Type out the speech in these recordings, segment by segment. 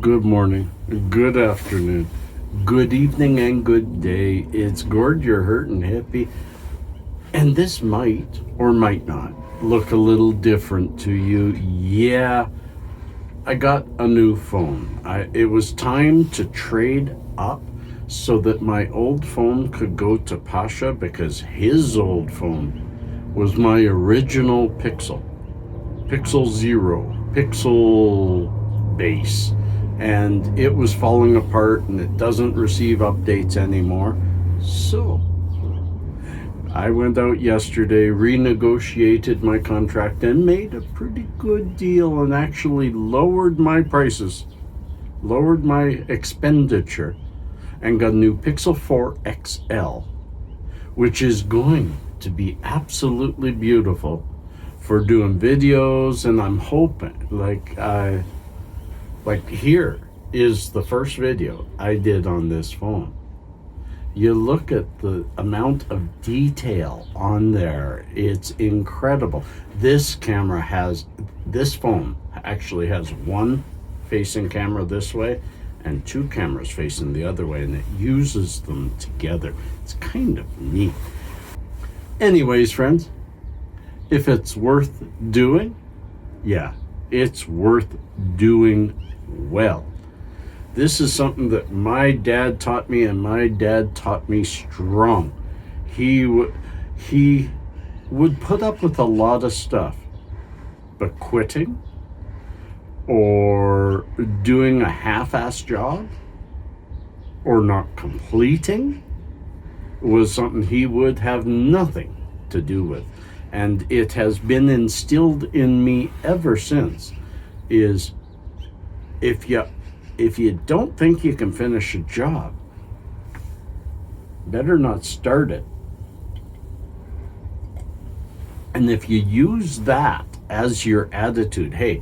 Good morning, good afternoon, good evening, and good day. It's Gord, your hurtin' hippie, and this might or might not look a little different to you. Yeah, I got a new phone. It was time to trade up so that my old phone could go to Pasha because his old phone was my original Pixel Zero, Pixel base. And it was falling apart and it doesn't receive updates anymore. So I went out yesterday, renegotiated my contract, and made a pretty good deal and actually lowered my prices, lowered my expenditure, and got a new Pixel 4 XL, which is going to be absolutely beautiful for doing videos. And I'm hoping, like here is the first video I did on this phone. You look at the amount of detail on there, it's incredible. This phone actually has one facing camera this way and two cameras facing the other way, and it uses them together. It's kind of neat. Anyways, friends, if it's worth doing, yeah, it's worth doing well. This is something that my dad taught me, and my dad taught me strong. He would put up with a lot of stuff, but quitting or doing a half-assed job or not completing was something he would have nothing to do with. And it has been instilled in me ever since, is if you don't think you can finish a job, better not start it. And if you use that as your attitude, hey,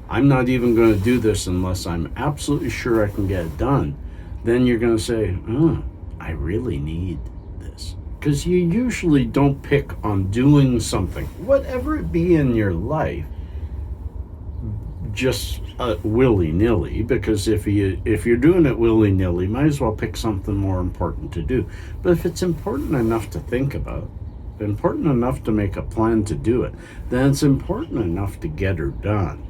I'm not even going to do this unless I'm absolutely sure I can get it done, then you're going to say, I really need this. Because you usually don't pick on doing something, whatever it be in your life, just willy-nilly, because if you're doing it willy-nilly, might as well pick something more important to do. But if it's important enough to think about, important enough to make a plan to do it, then it's important enough to get her done.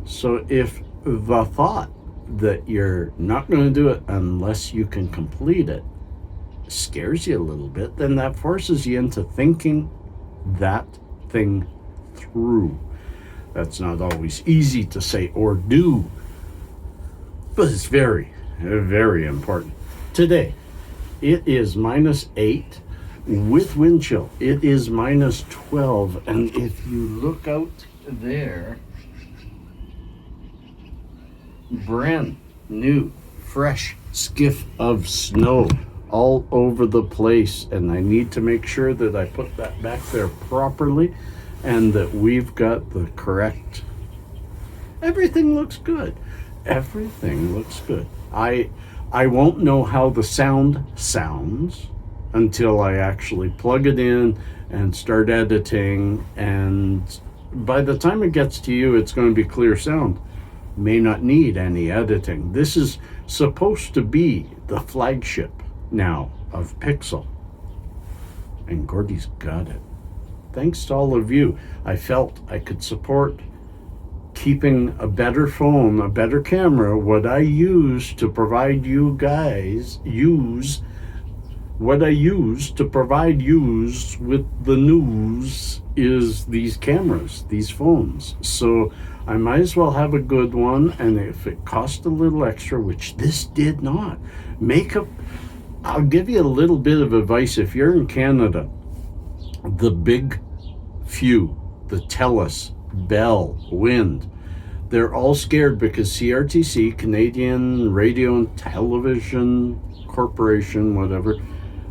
So if the thought that you're not going to do it unless you can complete it scares you a little bit, then that forces you into thinking that thing through. That's not always easy to say or do, but it's very, very important. Today, it is -8 with wind chill. It is -12, and if you look out there, brand new, fresh skiff of snow all over the place, and I need to make sure that I put that back there properly and that we've got the correct. Everything looks good. Everything looks good. I won't know how the sound sounds until I actually plug it in and start editing, and by the time it gets to you, it's going to be clear sound. May not need any editing. This is supposed to be the flagship now of Pixel, and Gordy's got it. Thanks to all of you, I felt I could support keeping a better phone, a better camera. What I use to provide you guys, what I use to provide you with the news is these cameras, these phones. So I might as well have a good one, and if it costs a little extra, which this did not, I'll give you a little bit of advice. If you're in Canada, the big few, the TELUS, Bell, Wind, they're all scared because CRTC, Canadian Radio and Television Corporation, whatever,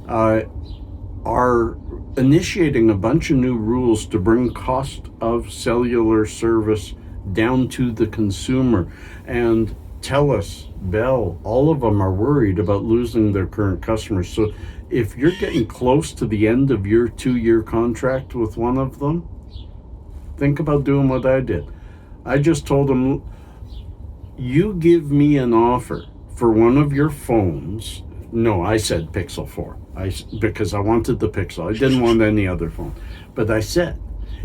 are initiating a bunch of new rules to bring cost of cellular service down to the consumer. And TELUS, Bell, all of them are worried about losing their current customers. So if you're getting close to the end of your 2-year contract with one of them, think about doing what I did. I just told them, you give me an offer for one of your phones. No, I said Pixel 4. Because I wanted the Pixel. I didn't want any other phone. But I said,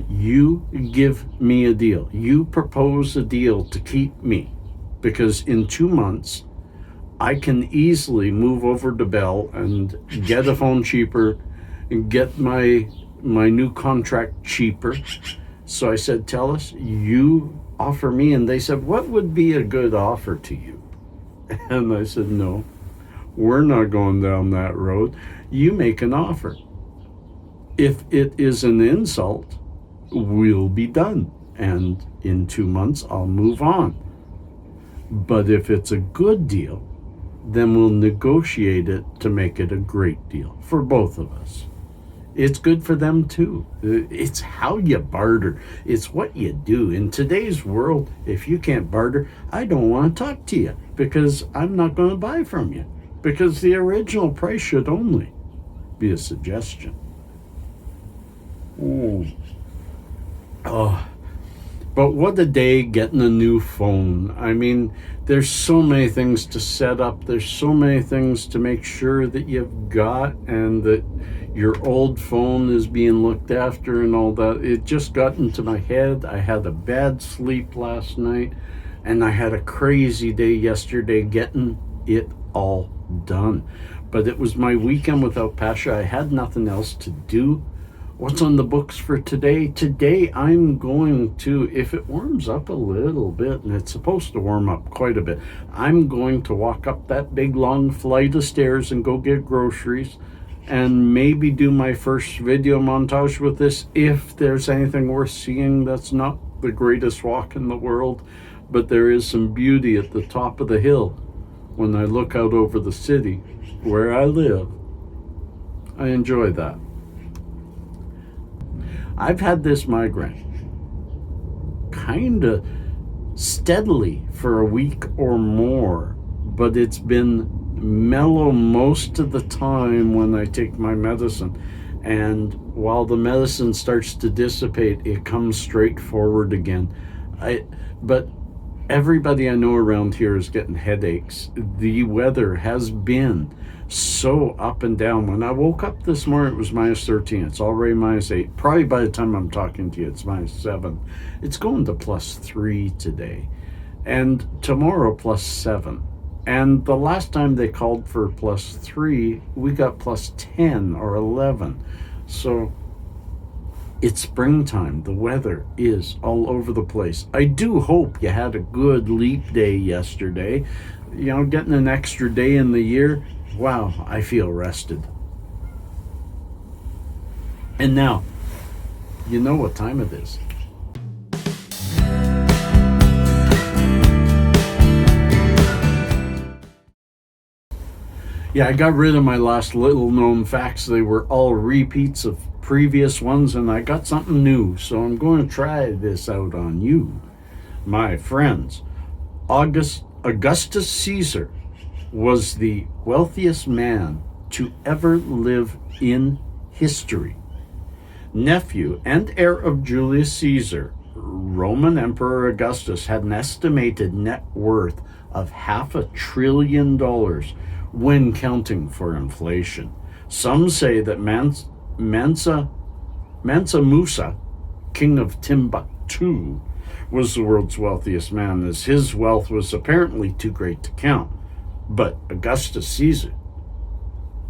you give me a deal. You propose a deal to keep me. Because in 2 months, I can easily move over to Bell and get a phone cheaper, and get my new contract cheaper. So I said, tell us, you offer me. And they said, what would be a good offer to you? And I said, no, we're not going down that road. You make an offer. If it is an insult, we'll be done. And in 2 months, I'll move on. But if it's a good deal, then we'll negotiate it to make it a great deal for both of us. It's good for them too. It's how you barter. It's what you do. In today's world, if you can't barter, I don't want to talk to you because I'm not going to buy from you. Because the original price should only be a suggestion. Ooh. Oh. But what a day getting a new phone. I mean, there's so many things to set up. There's so many things to make sure that you've got and that your old phone is being looked after and all that. It just got into my head. I had a bad sleep last night and I had a crazy day yesterday getting it all done. But it was my weekend without Pasha. I had nothing else to do. What's on the books for today? Today I'm going to, if it warms up a little bit, and it's supposed to warm up quite a bit, I'm going to walk up that big long flight of stairs and go get groceries and maybe do my first video montage with this if there's anything worth seeing. That's not the greatest walk in the world, but there is some beauty at the top of the hill when I look out over the city where I live. I enjoy that. I've had this migraine kind of steadily for a week or more, but it's been mellow most of the time when I take my medicine. And while the medicine starts to dissipate, it comes straight forward again. But everybody I know around here is getting headaches. The weather has been so up and down. When I woke up this morning, it was -13. It's already -8. Probably by the time I'm talking to you, it's -7. It's going to +3 today. And tomorrow +7. And the last time they called for +3, we got +10 or 11. So it's springtime. The weather is all over the place. I do hope you had a good leap day yesterday. You know, getting an extra day in the year. Wow, I feel rested. And now, you know what time it is. Yeah, I got rid of my last little known facts. They were all repeats of previous ones, and I got something new. So I'm going to try this out on you, my friends. Augustus Caesar was the wealthiest man to ever live in history. Nephew and heir of Julius Caesar, Roman Emperor Augustus had an estimated net worth of $500 billion when counting for inflation. Some say that Mansa Musa, king of Timbuktu, was the world's wealthiest man, as his wealth was apparently too great to count. But Augustus Caesar,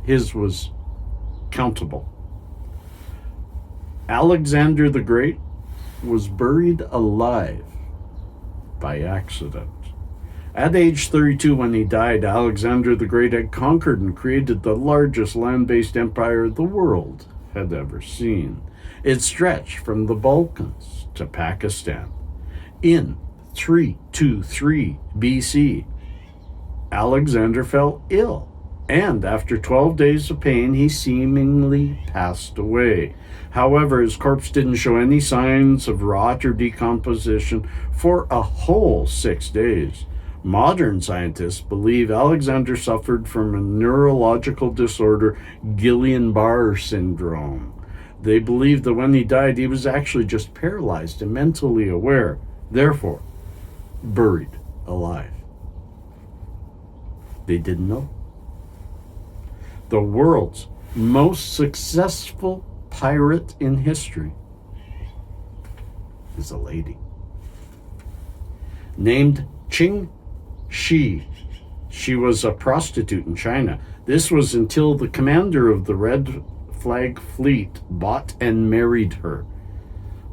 his was countable. Alexander the Great was buried alive by accident. At age 32 when he died, Alexander the Great had conquered and created the largest land-based empire the world had ever seen. It stretched from the Balkans to Pakistan. In 323 BC, Alexander fell ill, and after 12 days of pain, he seemingly passed away. However, his corpse didn't show any signs of rot or decomposition for a whole 6 days. Modern scientists believe Alexander suffered from a neurological disorder, Guillain-Barré syndrome. They believe that when he died, he was actually just paralyzed and mentally aware, therefore buried alive. They didn't know. The world's most successful pirate in history is a lady named Qing Shi. She was a prostitute in China. This was until the commander of the Red Flag Fleet bought and married her.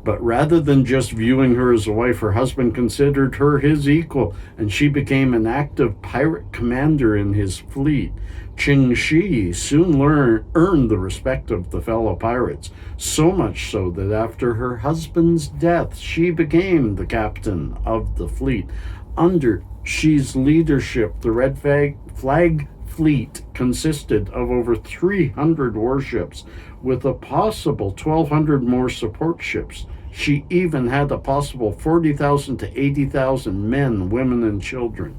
But rather than just viewing her as a wife, her husband considered her his equal, and she became an active pirate commander in his fleet. Qing Shi soon earned the respect of the fellow pirates, so much so that after her husband's death, she became the captain of the fleet. Under Shi's leadership, the Red Flag Fleet consisted of over 300 warships, with a possible 1,200 more support ships. She even had a possible 40,000 to 80,000 men, women, and children.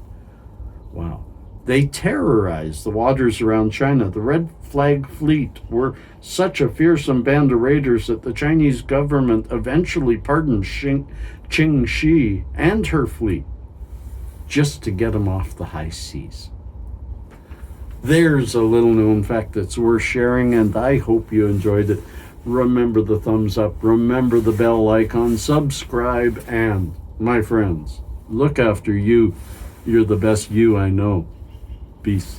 Wow. They terrorized the waters around China. The Red Flag Fleet were such a fearsome band of raiders that the Chinese government eventually pardoned Qing Shi and her fleet just to get them off the high seas. There's a little known fact that's worth sharing, and I hope you enjoyed it. Remember the thumbs up, remember the bell icon, subscribe, and, my friends, look after you. You're the best you I know. Peace.